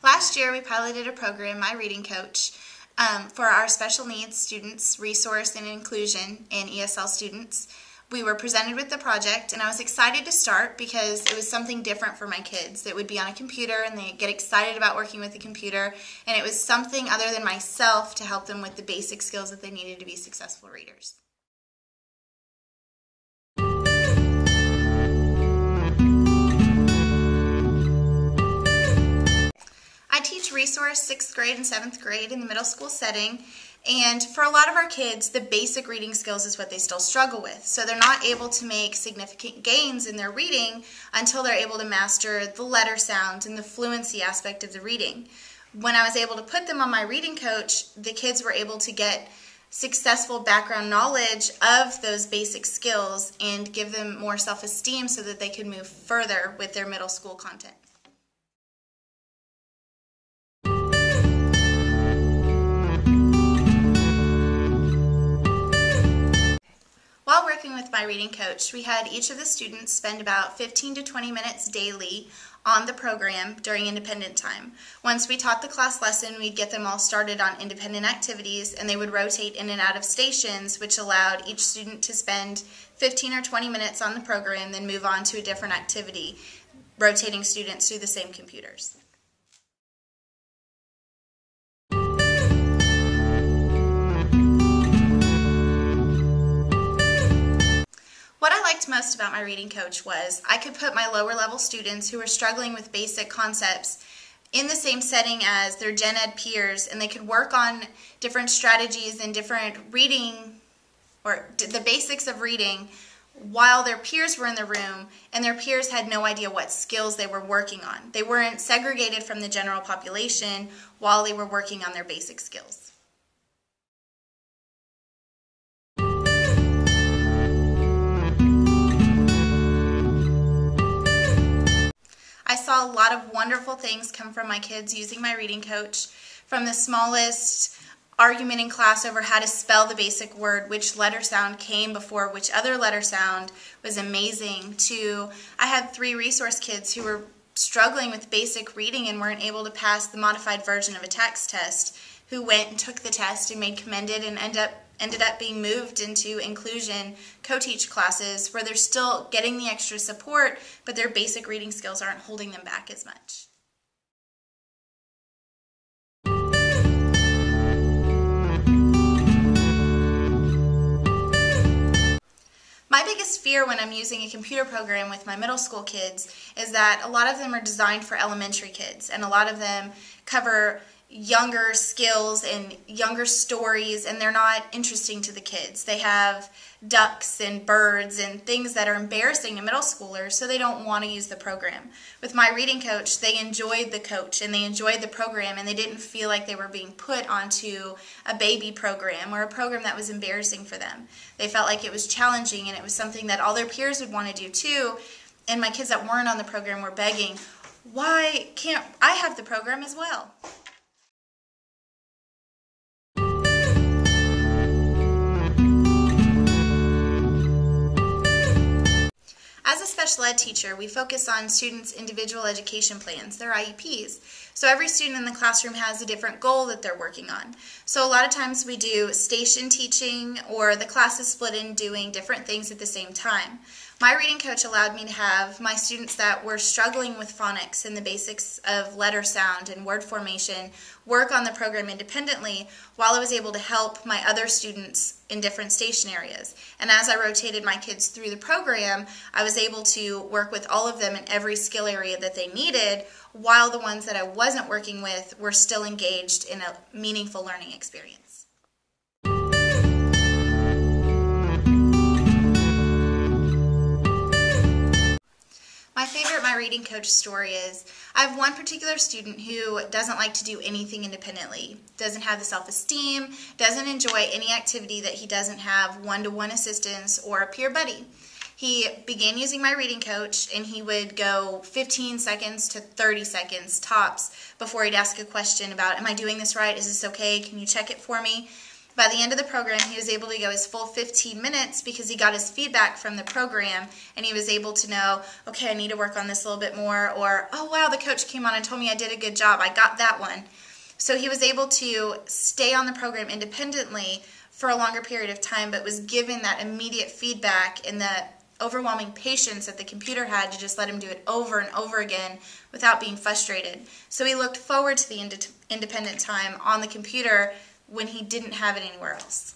Last year we piloted a program, My Reading Coach, for our special needs students, resource and inclusion, and ESL students. We were presented with the project and I was excited to start because it was something different for my kids. It would be on a computer and they get excited about working with the computer, and it was something other than myself to help them with the basic skills that they needed to be successful readers. I teach resource 6th grade and 7th grade in the middle school setting, and for a lot of our kids, the basic reading skills is what they still struggle with. So they're not able to make significant gains in their reading until they're able to master the letter sound and the fluency aspect of the reading. When I was able to put them on My Reading Coach, the kids were able to get successful background knowledge of those basic skills and give them more self-esteem so that they could move further with their middle school content. While working with My Reading Coach, we had each of the students spend about 15 to 20 minutes daily on the program during independent time. Once we taught the class lesson, we'd get them all started on independent activities, and they would rotate in and out of stations, which allowed each student to spend 15 or 20 minutes on the program, then move on to a different activity, rotating students through the same computers. What I liked most about My Reading Coach was I could put my lower level students who were struggling with basic concepts in the same setting as their gen ed peers, and they could work on different strategies and different reading, or the basics of reading, while their peers were in the room, and their peers had no idea what skills they were working on. They weren't segregated from the general population while they were working on their basic skills. I saw a lot of wonderful things come from my kids using My Reading Coach, from the smallest argument in class over how to spell the basic word, which letter sound came before which other letter sound was amazing, to I had 3 resource kids who were struggling with basic reading and weren't able to pass the modified version of a text test, who went and took the test and made commended and ended up being moved into inclusion co-teach classes where they're still getting the extra support, but their basic reading skills aren't holding them back as much. My biggest fear when I'm using a computer program with my middle school kids is that a lot of them are designed for elementary kids, and a lot of them cover younger skills and younger stories, and they're not interesting to the kids. They have ducks and birds and things that are embarrassing to middle schoolers, so they don't want to use the program. With My Reading Coach, they enjoyed the coach and they enjoyed the program, and they didn't feel like they were being put onto a baby program or a program that was embarrassing for them. They felt like it was challenging and it was something that all their peers would want to do too, and my kids that weren't on the program were begging, "Why can't I have the program as well?" As a special ed teacher, we focus on students' individual education plans, their IEPs. So every student in the classroom has a different goal that they're working on. So a lot of times we do station teaching, or the class is split in doing different things at the same time. My Reading Coach allowed me to have my students that were struggling with phonics and the basics of letter sound and word formation work on the program independently, while I was able to help my other students in different station areas. And as I rotated my kids through the program, I was able to work with all of them in every skill area that they needed, while the ones that I wasn't working with were still engaged in a meaningful learning experience. My favorite My Reading Coach story is I have one particular student who doesn't like to do anything independently, doesn't have the self-esteem, doesn't enjoy any activity that he doesn't have one-to-one assistance or a peer buddy. He began using My Reading Coach, and he would go 15 seconds to 30 seconds tops before he'd ask a question about, "Am I doing this right? Is this okay? Can you check it for me?" By the end of the program, he was able to go his full 15 minutes because he got his feedback from the program, and he was able to know, okay, I need to work on this a little bit more, or, oh wow, the coach came on and told me I did a good job, I got that one. So he was able to stay on the program independently for a longer period of time, but was given that immediate feedback and the overwhelming patience that the computer had to just let him do it over and over again without being frustrated. So he looked forward to the independent time on the computer when he didn't have it anywhere else.